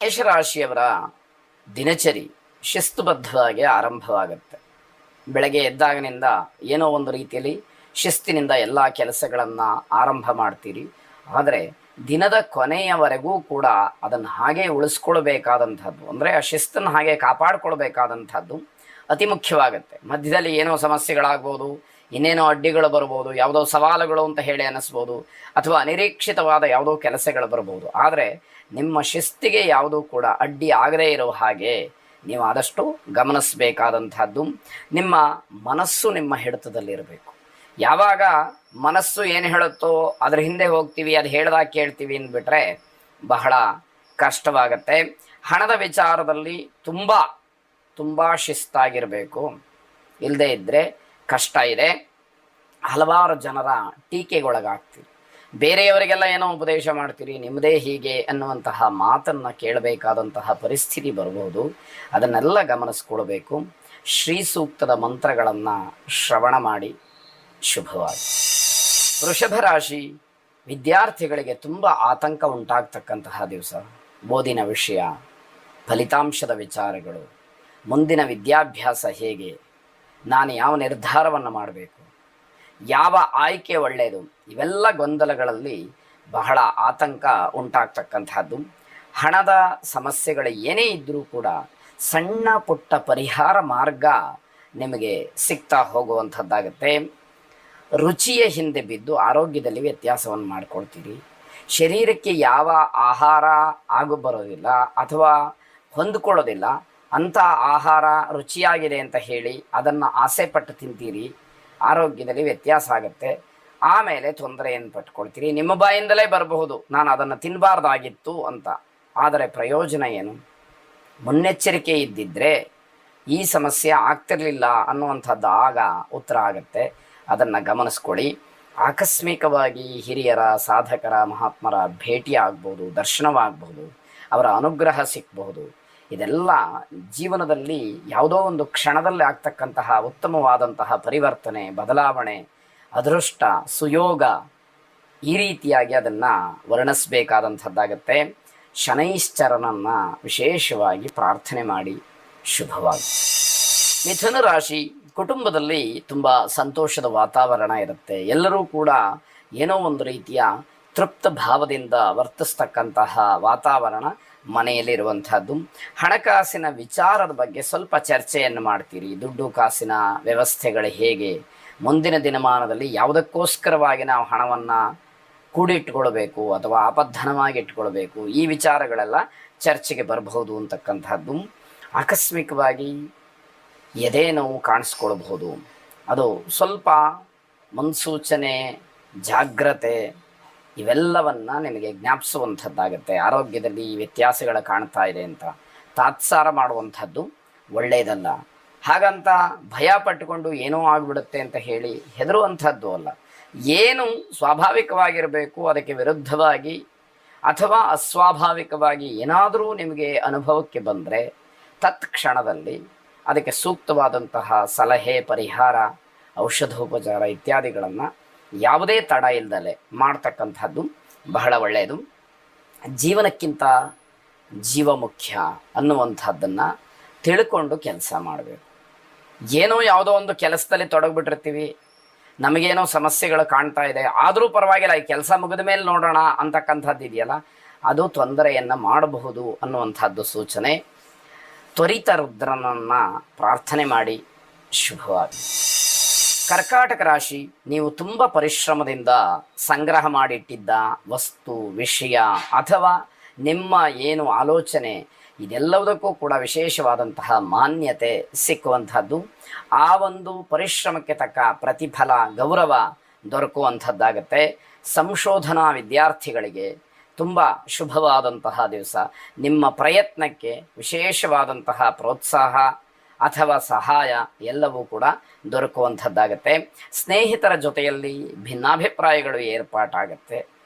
ಮೇಷರಾಶಿಯವರ ದಿನಚರಿ ಶಿಸ್ತುಬದ್ಧವಾಗಿ ಆರಂಭವಾಗುತ್ತೆ. ಬೆಳಗ್ಗೆ ಎದ್ದಾಗನಿಂದ ಏನೋ ಒಂದು ರೀತಿಯಲ್ಲಿ ಶಿಸ್ತಿನಿಂದ ಎಲ್ಲ ಕೆಲಸಗಳನ್ನು ಆರಂಭ ಮಾಡ್ತೀರಿ. ಆದರೆ ದಿನದ ಕೊನೆಯವರೆಗೂ ಕೂಡ ಅದನ್ನು ಹಾಗೆ ಉಳಿಸ್ಕೊಳ್ಬೇಕಾದಂಥದ್ದು, ಅಂದರೆ ಆ ಶಿಸ್ತನ್ನು ಹಾಗೆ ಕಾಪಾಡಿಕೊಳ್ಬೇಕಾದಂಥದ್ದು ಅತಿ ಮುಖ್ಯವಾಗುತ್ತೆ. ಮಧ್ಯದಲ್ಲಿ ಏನೋ ಸಮಸ್ಯೆಗಳಾಗ್ಬೋದು, ಇನ್ನೇನೋ ಅಡ್ಡಿಗಳು ಬರ್ಬೋದು, ಯಾವುದೋ ಸವಾಲುಗಳು ಅಂತ ಹೇಳಿ ಅನ್ನಿಸ್ಬೋದು, ಅಥವಾ ಅನಿರೀಕ್ಷಿತವಾದ ಯಾವುದೋ ಕೆಲಸಗಳು ಬರ್ಬೋದು. ಆದರೆ ನಿಮ್ಮ ಶಿಸ್ತಿಗೆ ಯಾವುದೂ ಕೂಡ ಅಡ್ಡಿ ಆಗದೇ ಇರೋ ಹಾಗೆ ನೀವು ಆದಷ್ಟು ಗಮನಿಸಬೇಕಾದಂಥದ್ದು. ನಿಮ್ಮ ಮನಸ್ಸು ನಿಮ್ಮ ಹಿಡಿತದಲ್ಲಿರಬೇಕು. ಯಾವಾಗ ಮನಸ್ಸು ಏನು ಹೇಳುತ್ತೋ ಅದರ ಹಿಂದೆ ಹೋಗ್ತೀವಿ, ಅದು ಹೇಳ್ದಾಗ ಕೇಳ್ತೀವಿ ಅಂದ್ಬಿಟ್ರೆ ಬಹಳ ಕಷ್ಟವಾಗತ್ತೆ. ಹಣದ ವಿಚಾರದಲ್ಲಿ ತುಂಬ ಶಿಸ್ತಾಗಿರಬೇಕು. ಇಲ್ಲದೇ ಇದ್ದರೆ ಕಷ್ಟ ಇದೆ. ಹಲವಾರು ಜನರ ಟೀಕೆಗೊಳಗಾಗ್ತೀರಿ. ಬೇರೆಯವರಿಗೆಲ್ಲ ಏನೋ ಉಪದೇಶ ಮಾಡ್ತೀರಿ, ನಿಮ್ಮದೇ ಹೀಗೆ ಅನ್ನುವಂತಹ ಮಾತನ್ನು ಕೇಳಬೇಕಾದಂತಹ ಪರಿಸ್ಥಿತಿ ಬರ್ಬೋದು. ಅದನ್ನೆಲ್ಲ ಗಮನಿಸ್ಕೊಳ್ಬೇಕು. ಶ್ರೀ ಸೂಕ್ತದ ಮಂತ್ರಗಳನ್ನು ಶ್ರವಣ ಮಾಡಿ. ಶುಭವಾಗಿ. ವೃಷಭ ರಾಶಿ ವಿದ್ಯಾರ್ಥಿಗಳಿಗೆ ತುಂಬ ಆತಂಕ ಉಂಟಾಗ್ತಕ್ಕಂತಹ ದಿವಸ. ಓದಿನ ವಿಷಯ, ಫಲಿತಾಂಶದ ವಿಚಾರಗಳು, ಮುಂದಿನ ವಿದ್ಯಾಭ್ಯಾಸ ಹೇಗೆ, ನಾನು ಯಾವ ನಿರ್ಧಾರವನ್ನು ಮಾಡಬೇಕು, ಯಾವ ಆಯ್ಕೆ ಒಳ್ಳೆಯದು, ಇವೆಲ್ಲ ಗೊಂದಲಗಳಲ್ಲಿ ಬಹಳ ಆತಂಕ ಉಂಟಾಗ್ತಕ್ಕಂಥದ್ದು. ಹಣದ ಸಮಸ್ಯೆಗಳು ಏನೇ ಇದ್ದರೂ ಕೂಡ ಸಣ್ಣ ಪುಟ್ಟ ಪರಿಹಾರ ಮಾರ್ಗ ನಿಮಗೆ ಸಿಗ್ತಾ ಹೋಗುವಂಥದ್ದಾಗತ್ತೆ. ರುಚಿಯ ಹಿಂದೆ ಬಿದ್ದು ಆರೋಗ್ಯದಲ್ಲಿ ವ್ಯತ್ಯಾಸವನ್ನು ಮಾಡಿಕೊಳ್ತೀರಿ. ಶರೀರಕ್ಕೆ ಯಾವ ಆಹಾರ ಆಗು ಬರೋದಿಲ್ಲ ಅಥವಾ ಹೊಂದಿಕೊಳ್ಳೋದಿಲ್ಲ ಅಂಥ ಆಹಾರ ರುಚಿಯಾಗಿದೆ ಅಂತ ಹೇಳಿ ಅದನ್ನು ಆಸೆ ಪಟ್ಟು ತಿಂತೀರಿ. ಆರೋಗ್ಯದಲ್ಲಿ ವ್ಯತ್ಯಾಸ ಆಗುತ್ತೆ. ಆಮೇಲೆ ತೊಂದರೆಯನ್ನು ಪಟ್ಕೊಳ್ತೀರಿ. ನಿಮ್ಮ ಬಾಯಿಂದಲೇ ಬರಬಹುದು, ನಾನು ಅದನ್ನು ತಿನ್ನಬಾರ್ದಾಗಿತ್ತು ಅಂತ. ಆದರೆ ಪ್ರಯೋಜನ ಏನು? ಮುನ್ನೆಚ್ಚರಿಕೆ ಇದ್ದಿದ್ದರೆ ಈ ಸಮಸ್ಯೆ ಆಗ್ತಿರಲಿಲ್ಲ ಅನ್ನುವಂಥದ್ದು ಆಗ ಉತ್ತರ ಆಗುತ್ತೆ. ಅದನ್ನು ಗಮನಿಸ್ಕೊಳ್ಳಿ. ಆಕಸ್ಮಿಕವಾಗಿ ಹಿರಿಯರ, ಸಾಧಕರ, ಮಹಾತ್ಮರ ಭೇಟಿ ಆಗ್ಬೋದು, ದರ್ಶನವಾಗಬಹುದು, ಅವರ ಅನುಗ್ರಹ ಸಿಕ್ಕಬಹುದು. ಇದೆಲ್ಲ ಜೀವನದಲ್ಲಿ ಯಾವುದೋ ಒಂದು ಕ್ಷಣದಲ್ಲಿ ಆಗ್ತಕ್ಕಂತಹ ಉತ್ತಮವಾದಂತಹ ಪರಿವರ್ತನೆ, ಬದಲಾವಣೆ, ಅದೃಷ್ಟ, ಸುಯೋಗ, ಈ ರೀತಿಯಾಗಿ ಅದನ್ನು ವರ್ಣಿಸಬೇಕಾದಂಥದ್ದಾಗತ್ತೆ. ಶನೈಶ್ಚರನನ್ನು ವಿಶೇಷವಾಗಿ ಪ್ರಾರ್ಥನೆ ಮಾಡಿ. ಶುಭವಾಗಿ. ಮಿಥುನ ರಾಶಿ ಕುಟುಂಬದಲ್ಲಿ ತುಂಬ ಸಂತೋಷದ ವಾತಾವರಣ ಇರುತ್ತೆ. ಎಲ್ಲರೂ ಕೂಡ ಏನೋ ಒಂದು ರೀತಿಯ ತೃಪ್ತ ಭಾವದಿಂದ ವರ್ತಿಸ್ತಕ್ಕಂತಹ ವಾತಾವರಣ ಮನೆಯಲ್ಲಿರುವಂಥದ್ದು. ಹಣಕಾಸಿನ ವಿಚಾರದ ಬಗ್ಗೆ ಸ್ವಲ್ಪ ಚರ್ಚೆಯನ್ನು ಮಾಡ್ತೀರಿ. ದುಡ್ಡು ಕಾಸಿನ ವ್ಯವಸ್ಥೆಗಳು ಹೇಗೆ, ಮುಂದಿನ ದಿನಮಾನದಲ್ಲಿ ಯಾವುದಕ್ಕೋಸ್ಕರವಾಗಿ ನಾವು ಹಣವನ್ನು ಕೂಡಿಟ್ಕೊಳ್ಬೇಕು ಅಥವಾ ಆಪದ್ಧನವಾಗಿ ಇಟ್ಕೊಳ್ಬೇಕು, ಈ ವಿಚಾರಗಳೆಲ್ಲ ಚರ್ಚೆಗೆ ಬರಬಹುದು ಅಂತಕ್ಕಂಥದ್ದು. ಆಕಸ್ಮಿಕವಾಗಿ ಎದೆ ನೋವು ಕಾಣಿಸ್ಕೊಳ್ಬಹುದು. ಅದು ಸ್ವಲ್ಪ ಮುನ್ಸೂಚನೆ, ಜಾಗ್ರತೆ ಇವೆಲ್ಲವನ್ನು ನಿಮಗೆ ಜ್ಞಾಪಿಸುವಂಥದ್ದಾಗುತ್ತೆ. ಆರೋಗ್ಯದಲ್ಲಿ ವ್ಯತ್ಯಾಸಗಳು ಕಾಣ್ತಾ ಇದೆ ಅಂತ ತಾತ್ಸಾರ ಮಾಡುವಂಥದ್ದು ಒಳ್ಳೆಯದಲ್ಲ. ಹಾಗಂತ ಭಯ ಪಟ್ಟುಕೊಂಡು ಏನೋ ಆಗಿಬಿಡುತ್ತೆ ಅಂತ ಹೇಳಿ ಹೆದರುವಂಥದ್ದು ಅಲ್ಲ. ಏನು ಸ್ವಾಭಾವಿಕವಾಗಿರಬೇಕು ಅದಕ್ಕೆ ವಿರುದ್ಧವಾಗಿ ಅಥವಾ ಅಸ್ವಾಭಾವಿಕವಾಗಿ ಏನಾದರೂ ನಿಮಗೆ ಅನುಭವಕ್ಕೆ ಬಂದರೆ ತತ್ಕ್ಷಣದಲ್ಲಿ ಅದಕ್ಕೆ ಸೂಕ್ತವಾದಂತಹ ಸಲಹೆ, ಪರಿಹಾರ, ಔಷಧೋಪಚಾರ ಇತ್ಯಾದಿಗಳನ್ನು ಯಾವುದೇ ತಡ ಇಲ್ಲದಲೆ ಮಾಡ್ತಕ್ಕಂಥದ್ದು ಬಹಳ ಒಳ್ಳೆಯದು. ಜೀವನಕ್ಕಿಂತ ಜೀವ ಮುಖ್ಯ ಅನ್ನುವಂಥದ್ದನ್ನು ತಿಳ್ಕೊಂಡು ಕೆಲಸ ಮಾಡಬೇಕು. ಏನೋ ಯಾವುದೋ ಒಂದು ಕೆಲಸದಲ್ಲಿ ತೊಡಗಿಬಿಟ್ಟಿರ್ತೀವಿ, ನಮಗೇನೋ ಸಮಸ್ಯೆಗಳು ಕಾಣ್ತಾ ಇದೆ, ಆದರೂ ಪರವಾಗಿಲ್ಲ, ಈ ಕೆಲಸ ಮುಗಿದ ಮೇಲೆ ನೋಡೋಣ ಅಂತಕ್ಕಂಥದ್ದು ಇದೆಯಲ್ಲ, ಅದು ತೊಂದರೆಯನ್ನು ಮಾಡಬಹುದು ಅನ್ನುವಂಥದ್ದು ಸೂಚನೆ. ತ್ವರಿತ ರುದ್ರನನ್ನು ಪ್ರಾರ್ಥನೆ ಮಾಡಿ. ಶುಭವಾಗಿ. ಕರ್ಕಾಟಕ ರಾಶಿ, ನೀವು ತುಂಬ ಪರಿಶ್ರಮದಿಂದ ಸಂಗ್ರಹ ಮಾಡಿಟ್ಟಿದ್ದ ವಸ್ತು, ವಿಷಯ ಅಥವಾ ನಿಮ್ಮ ಏನು ಆಲೋಚನೆ ಇದೆಲ್ಲದಕ್ಕೂ ಕೂಡ ವಿಶೇಷವಾದಂತಹ ಮಾನ್ಯತೆ ಸಿಕ್ಕುವಂಥದ್ದು. ಆ ಒಂದು ಪರಿಶ್ರಮಕ್ಕೆ ತಕ್ಕ ಪ್ರತಿಫಲ, ಗೌರವ ದೊರಕುವಂಥದ್ದಾಗತ್ತೆ. ಸಂಶೋಧನಾ ವಿದ್ಯಾರ್ಥಿಗಳಿಗೆ ತುಂಬ ಶುಭವಾದಂತಹ ದಿವಸ. ನಿಮ್ಮ ಪ್ರಯತ್ನಕ್ಕೆ ವಿಶೇಷವಾದಂತಹ ಪ್ರೋತ್ಸಾಹ ಅಥವಾ ಸಹಾಯ ಎಲ್ಲವೂ ಕೂಡ ದೊರಕುವಂಥದ್ದಾಗತ್ತೆ. ಸ್ನೇಹಿತರ ಜೊತೆಯಲ್ಲಿ ಭಿನ್ನಾಭಿಪ್ರಾಯಗಳು ಏರ್ಪಾಟಾಗತ್ತೆ.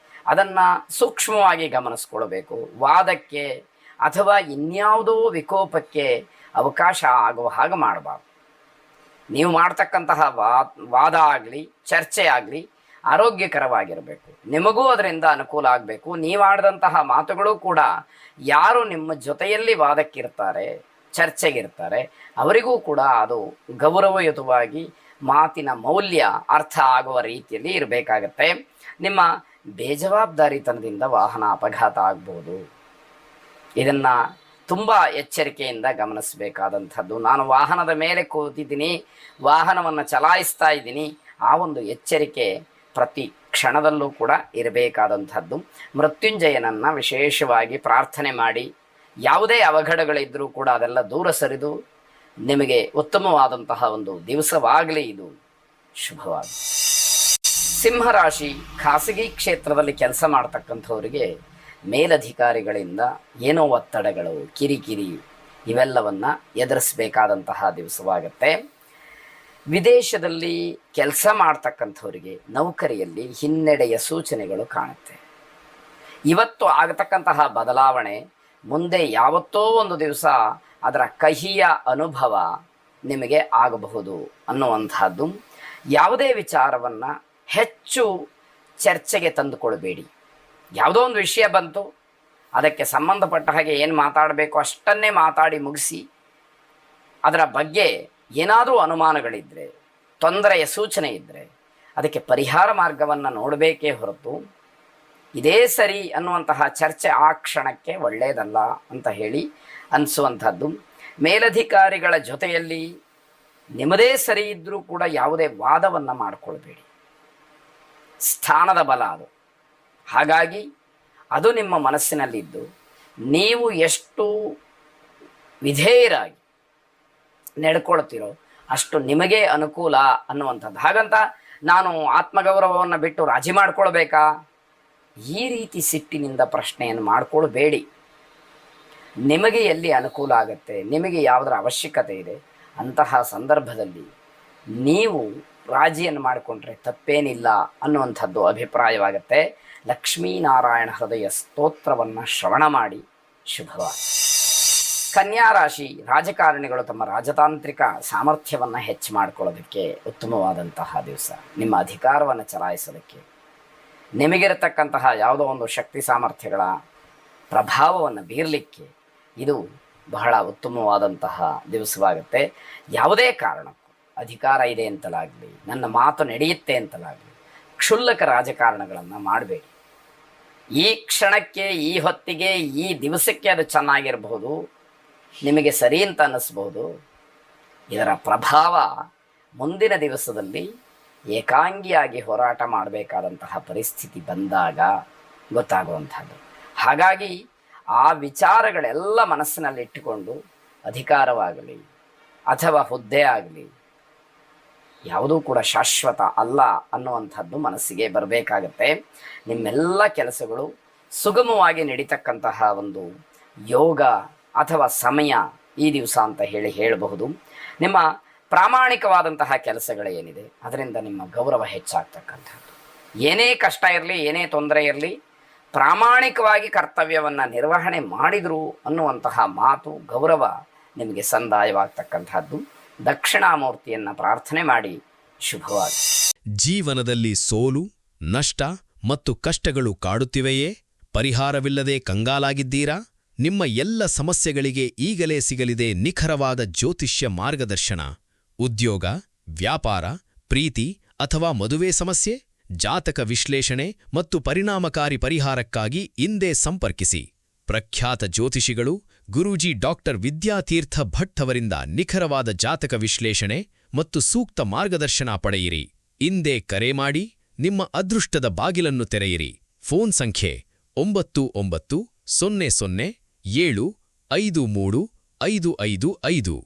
ಅದನ್ನು ಸೂಕ್ಷ್ಮವಾಗಿ ಗಮನಿಸ್ಕೊಳ್ಬೇಕು. ವಾದಕ್ಕೆ ಅಥವಾ ಇನ್ಯಾವುದೋ ವಿಕೋಪಕ್ಕೆ ಅವಕಾಶ ಆಗುವ ಹಾಗೆ ಮಾಡಬಾರ್ದು. ನೀವು ಮಾಡ್ತಕ್ಕಂತಹ ವಾದ ಆಗಲಿ, ಚರ್ಚೆ ಆಗಲಿ, ಆರೋಗ್ಯಕರವಾಗಿರಬೇಕು, ನಿಮಗೂ ಅದರಿಂದ ಅನುಕೂಲ ಆಗಬೇಕು. ನೀವಾಡಿದಂತಹ ಮಾತುಗಳು ಕೂಡ ಯಾರು ನಿಮ್ಮ ಜೊತೆಯಲ್ಲಿ ವಾದಕ್ಕಿರ್ತಾರೆ, ಚರ್ಚೆಗಿರ್ತಾರೆ, ಅವರಿಗೂ ಕೂಡ ಅದು ಗೌರವಯುತವಾಗಿ ಮಾತಿನ ಮೌಲ್ಯ ಅರ್ಥ ಆಗುವ ರೀತಿಯಲ್ಲಿ ಇರಬೇಕಾಗತ್ತೆ. ನಿಮ್ಮ ಬೇಜವಾಬ್ದಾರಿತನದಿಂದ ವಾಹನ ಅಪಘಾತ ಆಗ್ಬೋದು. ಇದನ್ನು ತುಂಬ ಎಚ್ಚರಿಕೆಯಿಂದ ಗಮನಿಸಬೇಕಾದಂಥದ್ದು. ನಾನು ವಾಹನದ ಮೇಲೆ ಕೂತಿದ್ದೀನಿ, ವಾಹನವನ್ನು ಚಲಾಯಿಸ್ತಾ ಇದ್ದೀನಿ, ಆ ಒಂದು ಎಚ್ಚರಿಕೆ ಪ್ರತಿ ಕ್ಷಣದಲ್ಲೂ ಕೂಡ ಇರಬೇಕಾದಂಥದ್ದು. ಮೃತ್ಯುಂಜಯನನ್ನು ವಿಶೇಷವಾಗಿ ಪ್ರಾರ್ಥನೆ ಮಾಡಿ, ಯಾವುದೇ ಅವಘಡಗಳಿದ್ದರೂ ಕೂಡ ಅದೆಲ್ಲ ದೂರ ಸರಿದು ನಿಮಗೆ ಉತ್ತಮವಾದಂತಹ ಒಂದು ದಿವಸವಾಗಲಿ. ಇದು ಶುಭವಾಗಿ. ಸಿಂಹರಾಶಿ ಖಾಸಗಿ ಕ್ಷೇತ್ರದಲ್ಲಿ ಕೆಲಸ ಮಾಡ್ತಕ್ಕಂಥವರಿಗೆ ಮೇಲಧಿಕಾರಿಗಳಿಂದ ಏನೋ ಒತ್ತಡಗಳು, ಕಿರಿಕಿರಿ ಇವೆಲ್ಲವನ್ನು ಎದುರಿಸಬೇಕಾದಂತಹ ದಿವಸವಾಗತ್ತೆ. ವಿದೇಶದಲ್ಲಿ ಕೆಲಸ ಮಾಡ್ತಕ್ಕಂಥವರಿಗೆ ನೌಕರಿಯಲ್ಲಿ ಹಿನ್ನಡೆಯ ಸೂಚನೆಗಳು ಕಾಣುತ್ತೆ. ಇವತ್ತು ಆಗತಕ್ಕಂತಹ ಬದಲಾವಣೆ ಮುಂದೆ ಯಾವತ್ತೋ ಒಂದು ದಿವಸ ಅದರ ಕಹಿಯ ಅನುಭವ ನಿಮಗೆ ಆಗಬಹುದು ಅನ್ನುವಂಥದ್ದು. ಯಾವುದೇ ವಿಚಾರವನ್ನು ಹೆಚ್ಚು ಚರ್ಚೆಗೆ ತಂದುಕೊಳ್ಬೇಡಿ. ಯಾವುದೋ ಒಂದು ವಿಷಯ ಬಂತು, ಅದಕ್ಕೆ ಸಂಬಂಧಪಟ್ಟ ಹಾಗೆ ಏನು ಮಾತಾಡಬೇಕು ಅಷ್ಟನ್ನೇ ಮಾತಾಡಿ ಮುಗಿಸಿ, ಅದರ ಬಗ್ಗೆ ಏನಾದರೂ ಅನುಮಾನಗಳಿದ್ದರೆ, ತೊಂದರೆಯ ಸೂಚನೆ ಇದ್ದರೆ ಅದಕ್ಕೆ ಪರಿಹಾರ ಮಾರ್ಗವನ್ನು ನೋಡಬೇಕೇ ಹೊರತು ಇದೇ ಸರಿ ಅನ್ನುವಂತಹ ಚರ್ಚೆ ಆ ಕ್ಷಣಕ್ಕೆ ಒಳ್ಳೆಯದಲ್ಲ ಅಂತ ಹೇಳಿ ಅನಿಸುವಂಥದ್ದು. ಮೇಲಧಿಕಾರಿಗಳ ಜೊತೆಯಲ್ಲಿ ನಿಮ್ಮದೇ ಸರಿ ಇದ್ದರೂ ಕೂಡ ಯಾವುದೇ ವಾದವನ್ನು ಮಾಡಿಕೊಳ್ಬೇಡಿ. ಸ್ಥಾನದ ಬಲ ಅದು. ಹಾಗಾಗಿ ಅದು ನಿಮ್ಮ ಮನಸ್ಸಿನಲ್ಲಿದ್ದು ನೀವು ಎಷ್ಟು ವಿಧೇಯರಾಗಿ ನಡ್ಕೊಳ್ತೀರೋ ಅಷ್ಟು ನಿಮಗೇ ಅನುಕೂಲ ಅನ್ನುವಂಥದ್ದು. ಹಾಗಂತ ನಾನು ಆತ್ಮಗೌರವವನ್ನು ಬಿಟ್ಟು ರಾಜಿ ಮಾಡ್ಕೊಳ್ಬೇಕಾ? ಈ ರೀತಿ ಸಿಟ್ಟಿನಿಂದ ಪ್ರಶ್ನೆಯನ್ನು ಮಾಡಿಕೊಳ್ಬೇಡಿ. ನಿಮಗೆ ಎಲ್ಲಿ ಅನುಕೂಲ ಆಗುತ್ತೆ, ನಿಮಗೆ ಯಾವುದರ ಅವಶ್ಯಕತೆ ಇದೆ ಅಂತಹ ಸಂದರ್ಭದಲ್ಲಿ ನೀವು ರಾಜಿಯನ್ನು ಮಾಡಿಕೊಂಡ್ರೆ ತಪ್ಪೇನಿಲ್ಲ ಅನ್ನುವಂಥದ್ದು ಅಭಿಪ್ರಾಯವಾಗುತ್ತೆ. ಲಕ್ಷ್ಮೀನಾರಾಯಣ ಹೃದಯ ಸ್ತೋತ್ರವನ್ನು ಶ್ರವಣ ಮಾಡಿ. ಶುಭವಾಗಿ. ಕನ್ಯಾ ರಾಶಿ ರಾಜಕಾರಣಿಗಳು ತಮ್ಮ ರಾಜತಾಂತ್ರಿಕ ಸಾಮರ್ಥ್ಯವನ್ನು ಹೆಚ್ಚು ಮಾಡಿಕೊಳ್ಳೋದಕ್ಕೆ ಉತ್ತಮವಾದಂತಹ ದಿವಸ. ನಿಮ್ಮ ಅಧಿಕಾರವನ್ನು ಚಲಾಯಿಸೋದಕ್ಕೆ ನಿಮಗಿರತಕ್ಕಂತಹ ಯಾವುದೋ ಒಂದು ಶಕ್ತಿ ಸಾಮರ್ಥ್ಯಗಳ ಪ್ರಭಾವವನ್ನು ಬೀರಲಿಕ್ಕೆ ಇದು ಬಹಳ ಉತ್ತಮವಾದಂತಹ ದಿವಸವಾಗುತ್ತೆ. ಯಾವುದೇ ಕಾರಣಕ್ಕೂ ಅಧಿಕಾರ ಇದೆ ಅಂತಲಾಗಲಿ, ನನ್ನ ಮಾತು ನಡೆಯುತ್ತೆ ಅಂತಲಾಗಲಿ ಕ್ಷುಲ್ಲಕ ರಾಜಕಾರಣಗಳನ್ನು ಮಾಡಬೇಡಿ. ಈ ಕ್ಷಣಕ್ಕೆ, ಈ ಹೊತ್ತಿಗೆ, ಈ ದಿವಸಕ್ಕೆ ಅದು ಚೆನ್ನಾಗಿರಬಹುದು, ನಿಮಗೆ ಸರಿ ಅಂತ ಅನ್ನಿಸ್ಬೋದು. ಇದರ ಪ್ರಭಾವ ಮುಂದಿನ ದಿವಸದಲ್ಲಿ ಏಕಾಂಗಿಯಾಗಿ ಹೋರಾಟ ಮಾಡಬೇಕಾದಂತಹ ಪರಿಸ್ಥಿತಿ ಬಂದಾಗ ಗೊತ್ತಾಗುವಂಥದ್ದು. ಹಾಗಾಗಿ ಆ ವಿಚಾರಗಳೆಲ್ಲ ಮನಸ್ಸಿನಲ್ಲಿಟ್ಟುಕೊಂಡು ಅಧಿಕಾರವಾಗಲಿ ಅಥವಾ ಹುದ್ದೆ ಆಗಲಿ ಯಾವುದೂ ಕೂಡ ಶಾಶ್ವತ ಅಲ್ಲ ಅನ್ನುವಂಥದ್ದು ಮನಸ್ಸಿಗೆ ಬರಬೇಕಾಗತ್ತೆ. ನಿಮ್ಮೆಲ್ಲ ಕೆಲಸಗಳು ಸುಗಮವಾಗಿ ನಡೀತಕ್ಕಂತಹ ಒಂದು ಯೋಗ ಅಥವಾ ಸಮಯ ಈ ದಿವಸ ಅಂತ ಹೇಳಬಹುದು. ನಿಮ್ಮ ಪ್ರಾಮಾಣಿಕವಾದಂತಹ ಕೆಲಸಗಳೇನಿದೆ ಅದರಿಂದ ನಿಮ್ಮ ಗೌರವ ಹೆಚ್ಚಾಗ್ತಕ್ಕಂಥದ್ದು. ಏನೇ ಕಷ್ಟ ಇರಲಿ, ಏನೇ ತೊಂದರೆ ಇರಲಿ, ಪ್ರಾಮಾಣಿಕವಾಗಿ ಕರ್ತವ್ಯವನ್ನು ನಿರ್ವಹಣೆ ಮಾಡಿದರು ಅನ್ನುವಂತಹ ಮಾತು, ಗೌರವ ನಿಮಗೆ ಸಂದಾಯವಾಗ್ತಕ್ಕಂಥದ್ದು. ದಕ್ಷಿಣಾಮೂರ್ತಿಯನ್ನು ಪ್ರಾರ್ಥನೆ ಮಾಡಿ. ಶುಭವಾಗಿ. ಜೀವನದಲ್ಲಿ ಸೋಲು, ನಷ್ಟ ಮತ್ತು ಕಷ್ಟಗಳು ಕಾಡುತ್ತಿವೆಯೇ? ಪರಿಹಾರವಿಲ್ಲದೆ ಕಂಗಾಲಾಗಿದ್ದೀರಾ? ನಿಮ್ಮ ಎಲ್ಲ ಸಮಸ್ಯೆಗಳಿಗೆ ಈಗಲೇ ಸಿಗಲಿದೆ ನಿಖರವಾದ ಜ್ಯೋತಿಷ್ಯ ಮಾರ್ಗದರ್ಶನ. ಉದ್ಯೋಗ, ವ್ಯಾಪಾರ, ಪ್ರೀತಿ ಅಥವಾ ಮದುವೆ ಸಮಸ್ಯೆ? ಜಾತಕ ವಿಶ್ಲೇಷಣೆ ಮತ್ತು ಪರಿಣಾಮಕಾರಿ ಪರಿಹಾರಕ್ಕಾಗಿ ಇಂದೇ ಸಂಪರ್ಕಿಸಿ. ಪ್ರಖ್ಯಾತ ಜ್ಯೋತಿಷಿಗಳು ಗುರೂಜಿ ಡಾಕ್ಟರ್ ವಿದ್ಯಾತೀರ್ಥ ಭಟ್ ಅವರಿಂದ ನಿಖರವಾದ ಜಾತಕ ವಿಶ್ಲೇಷಣೆ ಮತ್ತು ಸೂಕ್ತ ಮಾರ್ಗದರ್ಶನ ಪಡೆಯಿರಿ. ಇಂದೇ ಕರೆ ಮಾಡಿ ನಿಮ್ಮ ಅದೃಷ್ಟದ ಬಾಗಿಲನ್ನು ತೆರೆಯಿರಿ. ಫೋನ್ ಸಂಖ್ಯೆ 9900753555.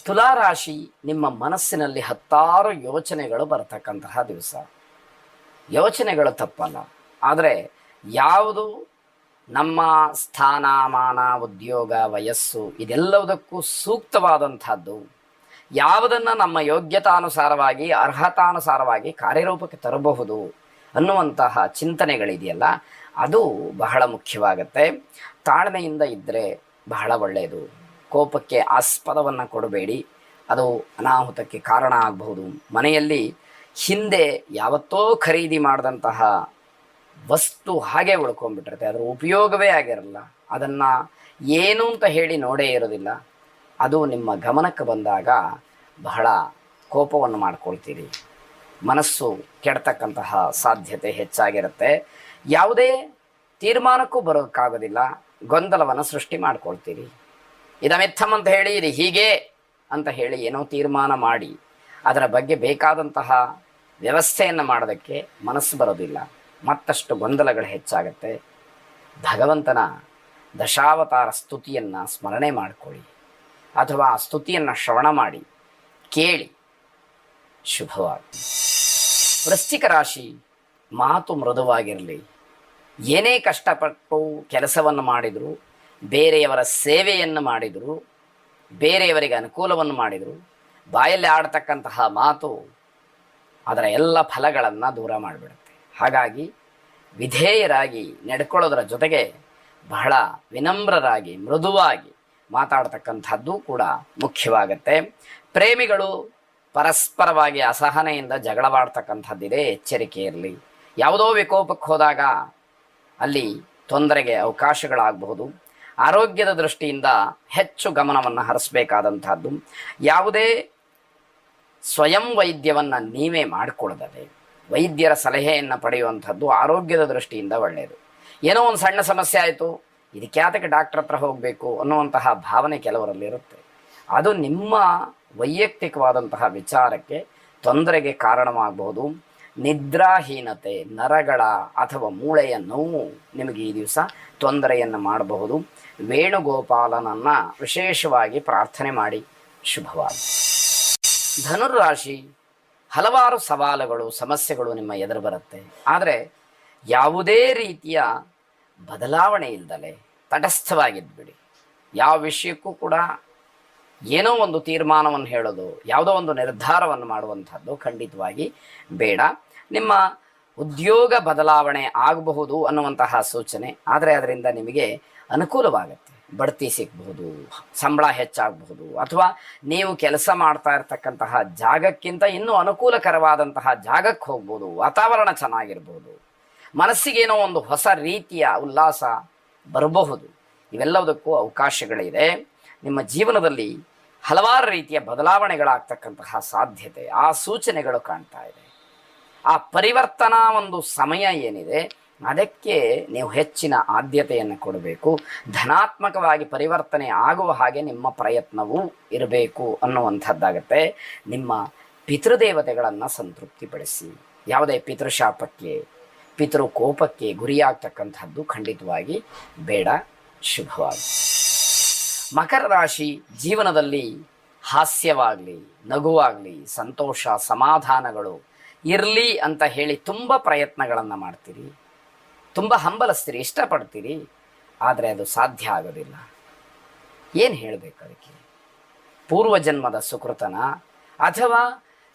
ತುಲಾರಾಶಿ ನಿಮ್ಮ ಮನಸ್ಸಿನಲ್ಲಿ ಹತ್ತಾರು ಯೋಚನೆಗಳು ಬರತಕ್ಕಂತಹ ದಿವಸ. ಯೋಚನೆಗಳು ತಪ್ಪಲ್ಲ, ಆದರೆ ಯಾವುದು ನಮ್ಮ ಸ್ಥಾನಮಾನ, ಉದ್ಯೋಗ, ವಯಸ್ಸು ಇದೆಲ್ಲದಕ್ಕೂ ಸೂಕ್ತವಾದಂಥದ್ದು, ಯಾವುದನ್ನು ನಮ್ಮ ಯೋಗ್ಯತಾನುಸಾರವಾಗಿ, ಅರ್ಹತಾನುಸಾರವಾಗಿ ಕಾರ್ಯರೂಪಕ್ಕೆ ತರಬಹುದು ಅನ್ನುವಂತಹ ಚಿಂತನೆಗಳಿದೆಯಲ್ಲ, ಅದು ಬಹಳ ಮುಖ್ಯವಾಗತ್ತೆ. ತಾಳ್ಮೆಯಿಂದ ಇದ್ದರೆ ಬಹಳ ಒಳ್ಳೆಯದು. ಕೋಪಕ್ಕೆ ಆಸ್ಪದವನ್ನು ಕೊಡಬೇಡಿ, ಅದು ಅನಾಹುತಕ್ಕೆ ಕಾರಣ ಆಗಬಹುದು. ಮನೆಯಲ್ಲಿ ಹಿಂದೆ ಯಾವತ್ತೋ ಖರೀದಿ ಮಾಡಿದಂತಹ ವಸ್ತು ಹಾಗೆ ಉಳ್ಕೊಂಡ್ಬಿಟ್ಟಿರುತ್ತೆ, ಅದರ ಉಪಯೋಗವೇ ಆಗಿರಲ್ಲ, ಅದನ್ನು ಏನು ಅಂತ ಹೇಳಿ ನೋಡೇ ಇರೋದಿಲ್ಲ. ಅದು ನಿಮ್ಮ ಗಮನಕ್ಕೆ ಬಂದಾಗ ಬಹಳ ಕೋಪವನ್ನು ಮಾಡ್ಕೊಳ್ತೀರಿ, ಮನಸ್ಸು ಕೆಡ್ತಕ್ಕಂತಹ ಸಾಧ್ಯತೆ ಹೆಚ್ಚಾಗಿರುತ್ತೆ. ಯಾವುದೇ ತೀರ್ಮಾನಕ್ಕೂ ಬರೋಕ್ಕಾಗೋದಿಲ್ಲ, ಗೊಂದಲವನ್ನು ಸೃಷ್ಟಿ ಮಾಡ್ಕೊಳ್ತೀರಿ. ಇದಮೆತ್ತಮ್ ಅಂತ ಹೇಳಿ ಇದು ಹೀಗೆ ಅಂತ ಹೇಳಿ ಏನೋ ತೀರ್ಮಾನ ಮಾಡಿ ಅದರ ಬಗ್ಗೆ ಬೇಕಾದಂತಹ ವ್ಯವಸ್ಥೆಯನ್ನು ಮಾಡೋದಕ್ಕೆ ಮನಸ್ಸು ಬರೋದಿಲ್ಲ, ಮತ್ತಷ್ಟು ಗೊಂದಲಗಳು ಹೆಚ್ಚಾಗತ್ತೆ. ಭಗವಂತನ ದಶಾವತಾರ ಸ್ತುತಿಯನ್ನು ಸ್ಮರಣೆ ಮಾಡಿಕೊಳ್ಳಿ, ಅಥವಾ ಆ ಸ್ತುತಿಯನ್ನು ಶ್ರವಣ ಮಾಡಿ ಕೇಳಿ, ಶುಭವಾಗಿ. ವೃಶ್ಚಿಕ ರಾಶಿ, ಮಾತು ಮೃದುವಾಗಿರಲಿ. ಏನೇ ಕಷ್ಟಪಟ್ಟು ಕೆಲಸವನ್ನು ಮಾಡಿದರೂ, ಬೇರೆಯವರ ಸೇವೆಯನ್ನು ಮಾಡಿದರೂ, ಬೇರೆಯವರಿಗೆ ಅನುಕೂಲವನ್ನು ಮಾಡಿದರೂ, ಬಾಯಲ್ಲಿ ಆಡ್ತಕ್ಕಂತಹ ಮಾತು ಅದರ ಎಲ್ಲ ಫಲಗಳನ್ನು ದೂರ ಮಾಡಿಬಿಡುತ್ತೆ. ಹಾಗಾಗಿ ವಿಧೇಯರಾಗಿ ನಡ್ಕೊಳ್ಳೋದರ ಜೊತೆಗೆ ಬಹಳ ವಿನಮ್ರರಾಗಿ ಮೃದುವಾಗಿ ಮಾತಾಡ್ತಕ್ಕಂಥದ್ದು ಕೂಡ ಮುಖ್ಯವಾಗುತ್ತೆ. ಪ್ರೇಮಿಗಳು ಪರಸ್ಪರವಾಗಿ ಅಸಹನೆಯಿಂದ ಜಗಳವಾಡ್ತಕ್ಕಂಥದ್ದಿದೆ, ಎಚ್ಚರಿಕೆ ಇರಲಿ. ಯಾವುದೋ ವಿಕೋಪಕ್ಕೆ ಹೋದಾಗ ಅಲ್ಲಿ ತೊಂದರೆಗೆ ಅವಕಾಶಗಳಾಗಬಹುದು. ಆರೋಗ್ಯದ ದೃಷ್ಟಿಯಿಂದ ಹೆಚ್ಚು ಗಮನವನ್ನು ಹರಿಸಬೇಕಾದಂಥದ್ದು. ಯಾವುದೇ ಸ್ವಯಂ ವೈದ್ಯವನ್ನು ನೀವೇ ಮಾಡಿಕೊಳ್ಳದೆ ವೈದ್ಯರ ಸಲಹೆಯನ್ನು ಪಡೆಯುವಂಥದ್ದು ಆರೋಗ್ಯದ ದೃಷ್ಟಿಯಿಂದ ಒಳ್ಳೆಯದು. ಏನೋ ಒಂದು ಸಣ್ಣ ಸಮಸ್ಯೆ ಆಯಿತು, ಇದಕ್ಕೆ ಯಾತಕ್ಕೆ ಡಾಕ್ಟರ್ ಹತ್ರ ಹೋಗಬೇಕು ಅನ್ನುವಂತಹ ಭಾವನೆ ಕೆಲವರಲ್ಲಿ ಇರುತ್ತೆ. ಅದು ನಿಮ್ಮ ವೈಯಕ್ತಿಕವಾದಂತಹ ವಿಚಾರಕ್ಕೆ ತೊಂದರೆಗೆ ಕಾರಣವಾಗಬಹುದು. ನಿದ್ರಾಹೀನತೆ, ನರಗಳ ಅಥವಾ ಮೂಳೆಯ ನೋವು ನಿಮಗೆ ಈ ದಿವಸ ತೊಂದರೆಯನ್ನು ಮಾಡಬಹುದು. ವೇಣುಗೋಪಾಲನನ್ನು ವಿಶೇಷವಾಗಿ ಪ್ರಾರ್ಥನೆ ಮಾಡಿ, ಶುಭವಾಗಿ. ಧನುರಾಶಿ, ಹಲವಾರು ಸವಾಲುಗಳು ಸಮಸ್ಯೆಗಳು ನಿಮ್ಮ ಎದುರು ಬರುತ್ತೆ. ಆದರೆ ಯಾವುದೇ ರೀತಿಯ ಬದಲಾವಣೆ ಇಲ್ಲದಲೆ ತಟಸ್ಥವಾಗಿದ್ಬಿಡಿ. ಯಾವ ವಿಷಯಕ್ಕೂ ಕೂಡ ಏನೋ ಒಂದು ತೀರ್ಮಾನವನ್ನು ಹೇಳೋದು, ಯಾವುದೋ ಒಂದು ನಿರ್ಧಾರವನ್ನು ಮಾಡುವಂಥದ್ದು ಖಂಡಿತವಾಗಿ ಬೇಡ. ನಿಮ್ಮ ಉದ್ಯೋಗ ಬದಲಾವಣೆ ಆಗಬಹುದು ಅನ್ನುವಂತಹ ಸೂಚನೆ, ಆದರೆ ಅದರಿಂದ ನಿಮಗೆ ಅನುಕೂಲವಾಗುತ್ತೆ. ಬಡ್ತಿ ಸಿಗಬಹುದು, ಸಂಬಳ ಹೆಚ್ಚಾಗಬಹುದು, ಅಥವಾ ನೀವು ಕೆಲಸ ಮಾಡ್ತಾ ಇರ್ತಕ್ಕಂತಹ ಜಾಗಕ್ಕಿಂತ ಇನ್ನೂ ಅನುಕೂಲಕರವಾದಂತಹ ಜಾಗಕ್ಕೆ ಹೋಗ್ಬೋದು, ವಾತಾವರಣ ಚೆನ್ನಾಗಿರ್ಬೋದು, ಮನಸ್ಸಿಗೇನೋ ಒಂದು ಹೊಸ ರೀತಿಯ ಉಲ್ಲಾಸ ಬರಬಹುದು. ಇವೆಲ್ಲದಕ್ಕೂ ಅವಕಾಶಗಳಿದೆ. ನಿಮ್ಮ ಜೀವನದಲ್ಲಿ ಹಲವಾರು ರೀತಿಯ ಬದಲಾವಣೆಗಳಾಗ್ತಕ್ಕಂತಹ ಸಾಧ್ಯತೆ, ಆ ಸೂಚನೆಗಳು ಕಾಣ್ತಾ ಇದೆ. ಆ ಪರಿವರ್ತನಾ ಒಂದು ಸಮಯ ಏನಿದೆ ಅದಕ್ಕೆ ನೀವು ಹೆಚ್ಚಿನ ಆದ್ಯತೆಯನ್ನು ಕೊಡಬೇಕು. ಧನಾತ್ಮಕವಾಗಿ ಪರಿವರ್ತನೆ ಆಗುವ ಹಾಗೆ ನಿಮ್ಮ ಪ್ರಯತ್ನವೂ ಇರಬೇಕು ಅನ್ನುವಂಥದ್ದಾಗತ್ತೆ. ನಿಮ್ಮ ಪಿತೃದೇವತೆಗಳನ್ನು ಸಂತೃಪ್ತಿಪಡಿಸಿ. ಯಾವುದೇ ಪಿತೃಶಾಪಕ್ಕೆ, ಪಿತೃಕೋಪಕ್ಕೆ ಗುರಿಯಾಗ್ತಕ್ಕಂಥದ್ದು ಖಂಡಿತವಾಗಿ ಬೇಡ, ಶುಭವಾಗಿ. ಮಕರ ರಾಶಿ, ಜೀವನದಲ್ಲಿ ಹಾಸ್ಯವಾಗಲಿ, ನಗುವಾಗಲಿ, ಸಂತೋಷ ಸಮಾಧಾನಗಳು ಇರಲಿ ಅಂತ ಹೇಳಿ ತುಂಬ ಪ್ರಯತ್ನಗಳನ್ನು ಮಾಡ್ತೀರಿ, ತುಂಬ ಹಂಬಲಿಸ್ತೀರಿ, ಇಷ್ಟಪಡ್ತೀರಿ. ಆದರೆ ಅದು ಸಾಧ್ಯ ಆಗೋದಿಲ್ಲ. ಏನು ಹೇಳಬೇಕು ಅದಕ್ಕೆ? ಪೂರ್ವಜನ್ಮದ ಸುಕೃತನ, ಅಥವಾ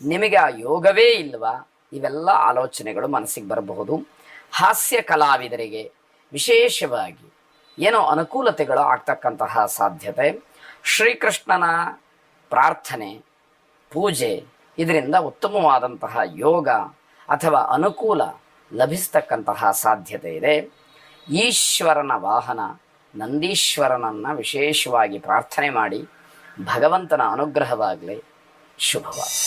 ನಿಮಗೆ ಆ ಯೋಗವೇ ಇಲ್ವಾ? ಇವೆಲ್ಲ ಆಲೋಚನೆಗಳು ಮನಸ್ಸಿಗೆ ಬರಬಹುದು. ಹಾಸ್ಯ ಕಲಾವಿದರಿಗೆ ವಿಶೇಷವಾಗಿ ಏನೋ ಅನುಕೂಲತೆಗಳು ಆಗ್ತಕ್ಕಂತಹ ಸಾಧ್ಯತೆ. ಶ್ರೀಕೃಷ್ಣನ ಪ್ರಾರ್ಥನೆ, ಪೂಜೆ, ಇದರಿಂದ ಉತ್ತಮವಾದಂತಹ ಯೋಗ ಅಥವಾ ಅನುಕೂಲ ಲಭಿಸ್ತಕ್ಕಂತಹ ಸಾಧ್ಯತೆ ಇದೆ. ಈಶ್ವರನ ವಾಹನ ನಂದೀಶ್ವರನನ್ನು ವಿಶೇಷವಾಗಿ ಪ್ರಾರ್ಥನೆ ಮಾಡಿ, ಭಗವಂತನ ಅನುಗ್ರಹವಾಗಲಿ, ಶುಭವಾಗಿ.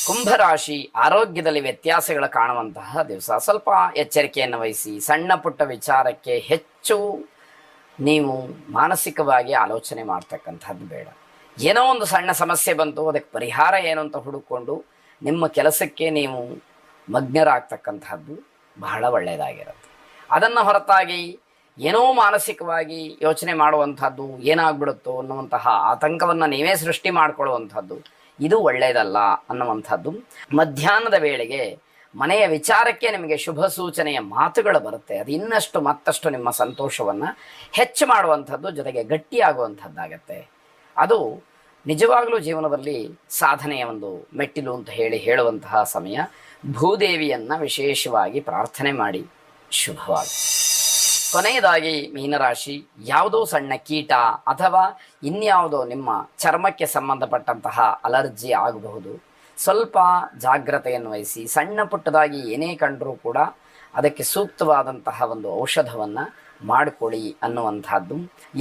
ಕುಂಭರಾಶಿ, ಆರೋಗ್ಯದಲ್ಲಿ ವ್ಯತ್ಯಾಸಗಳು ಕಾಣುವಂತಹ ದಿವಸ. ಸ್ವಲ್ಪ ಎಚ್ಚರಿಕೆಯನ್ನು ವಹಿಸಿ. ಸಣ್ಣ ಪುಟ್ಟ ವಿಚಾರಕ್ಕೆ ಹೆಚ್ಚು ನೀವು ಮಾನಸಿಕವಾಗಿ ಆಲೋಚನೆ ಮಾಡ್ತಕ್ಕಂಥದ್ದು ಬೇಡ. ಏನೋ ಒಂದು ಸಣ್ಣ ಸಮಸ್ಯೆ ಬಂತು, ಅದಕ್ಕೆ ಪರಿಹಾರ ಏನು ಅಂತ ಹುಡುಕೊಂಡು ನಿಮ್ಮ ಕೆಲಸಕ್ಕೆ ನೀವು ಮಗ್ನರಾಗ್ತಕ್ಕಂಥದ್ದು ಬಹಳ ಒಳ್ಳೆಯದಾಗಿರುತ್ತೆ. ಅದನ್ನು ಹೊರತಾಗಿ ಏನೋ ಮಾನಸಿಕವಾಗಿ ಯೋಚನೆ ಮಾಡುವಂಥದ್ದು, ಏನಾಗ್ಬಿಡುತ್ತೋ ಅನ್ನುವಂತಹ ಆತಂಕವನ್ನು ನೀವೇ ಸೃಷ್ಟಿ ಮಾಡಿಕೊಳ್ಳುವಂಥದ್ದು, ಇದು ಒಳ್ಳೆಯದಲ್ಲ ಅನ್ನುವಂಥದ್ದು. ಮಧ್ಯಾಹ್ನದ ವೇಳೆಗೆ ಮನೆಯ ವಿಚಾರಕ್ಕೆ ನಿಮಗೆ ಶುಭ ಸೂಚನೆಯ ಮಾತುಗಳು ಬರುತ್ತೆ. ಅದು ಇನ್ನಷ್ಟು ಮತ್ತಷ್ಟು ನಿಮ್ಮ ಸಂತೋಷವನ್ನು ಹೆಚ್ಚು ಮಾಡುವಂಥದ್ದು, ಜೊತೆಗೆ ಗಟ್ಟಿಯಾಗುವಂಥದ್ದಾಗತ್ತೆ. ಅದು ನಿಜವಾಗಲೂ ಜೀವನದಲ್ಲಿ ಸಾಧನೆಯ ಒಂದು ಮೆಟ್ಟಿಲು ಅಂತ ಹೇಳುವಂತಹ ಸಮಯ. ಭೂದೇವಿಯನ್ನು ವಿಶೇಷವಾಗಿ ಪ್ರಾರ್ಥನೆ ಮಾಡಿ, ಶುಭವಾಗಿ. ಕೊನೆಯದಾಗಿ ಮೀನರಾಶಿ, ಯಾವುದೋ ಸಣ್ಣ ಕೀಟ ಅಥವಾ ಇನ್ಯಾವುದೋ ನಿಮ್ಮ ಚರ್ಮಕ್ಕೆ ಸಂಬಂಧಪಟ್ಟಂತಹ ಅಲರ್ಜಿ ಆಗಬಹುದು. ಸ್ವಲ್ಪ ಜಾಗ್ರತೆಯನ್ನು ವಹಿಸಿ, ಸಣ್ಣ ಪುಟ್ಟದಾಗಿ ಏನೇ ಕಂಡರೂ ಕೂಡ ಅದಕ್ಕೆ ಸೂಕ್ತವಾದಂತಹ ಒಂದು ಔಷಧವನ್ನು ಮಾಡಿಕೊಳ್ಳಿ ಅನ್ನುವಂಥದ್ದು.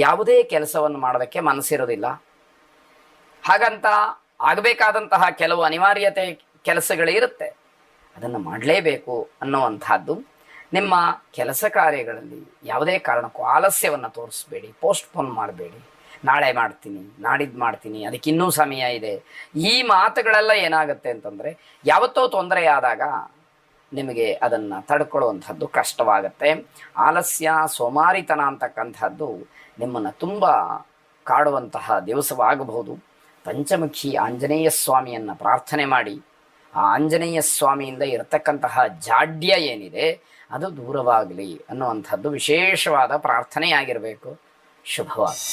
ಯಾವುದೇ ಕೆಲಸವನ್ನು ಮಾಡೋದಕ್ಕೆ ಮನಸ್ಸಿರೋದಿಲ್ಲ, ಹಾಗಂತ ಆಗಬೇಕಾದಂತಹ ಕೆಲವು ಅನಿವಾರ್ಯತೆ ಕೆಲಸಗಳಿರುತ್ತೆ, ಅದನ್ನು ಮಾಡಲೇಬೇಕು ಅನ್ನುವಂಥದ್ದು. ನಿಮ್ಮ ಕೆಲಸ ಕಾರ್ಯಗಳಲ್ಲಿ ಯಾವುದೇ ಕಾರಣಕ್ಕೂ ಆಲಸ್ಯವನ್ನು ತೋರಿಸ್ಬೇಡಿ, ಪೋಸ್ಟ್ಪೋನ್ ಮಾಡಬೇಡಿ. ನಾಳೆ ಮಾಡ್ತೀನಿ, ನಾಡಿದ್ದು ಮಾಡ್ತೀನಿ, ಅದಕ್ಕೆ ಇನ್ನೂ ಸಮಯ ಇದೆ. ಈ ಮಾತುಗಳೆಲ್ಲ ಏನಾಗುತ್ತೆ ಅಂತಂದರೆ ಯಾವತ್ತೋ ತೊಂದರೆ ಆದಾಗ ನಿಮಗೆ ಅದನ್ನು ತಡ್ಕೊಳ್ಳುವಂಥದ್ದು ಕಷ್ಟವಾಗುತ್ತೆ. ಆಲಸ್ಯ, ಸೋಮಾರಿತನ ಅಂತಕ್ಕಂಥದ್ದು ನಿಮ್ಮನ್ನು ತುಂಬ ಕಾಡುವಂತಹ ದಿವಸವಾಗಬಹುದು. ಪಂಚಮುಖಿ ಆಂಜನೇಯ ಸ್ವಾಮಿಯನ್ನು ಪ್ರಾರ್ಥನೆ ಮಾಡಿ, ಆ ಆಂಜನೇಯ ಸ್ವಾಮಿಯಿಂದ ಇರತಕ್ಕಂತಹ ಜಾಡ್ಯ ಏನಿದೆ ಅದು ದೂರವಾಗಲಿ ಅನ್ನುವಂಥದ್ದು ವಿಶೇಷವಾದ ಪ್ರಾರ್ಥನೆಯಾಗಿರಬೇಕು. ಶುಭವಾಗಲಿ.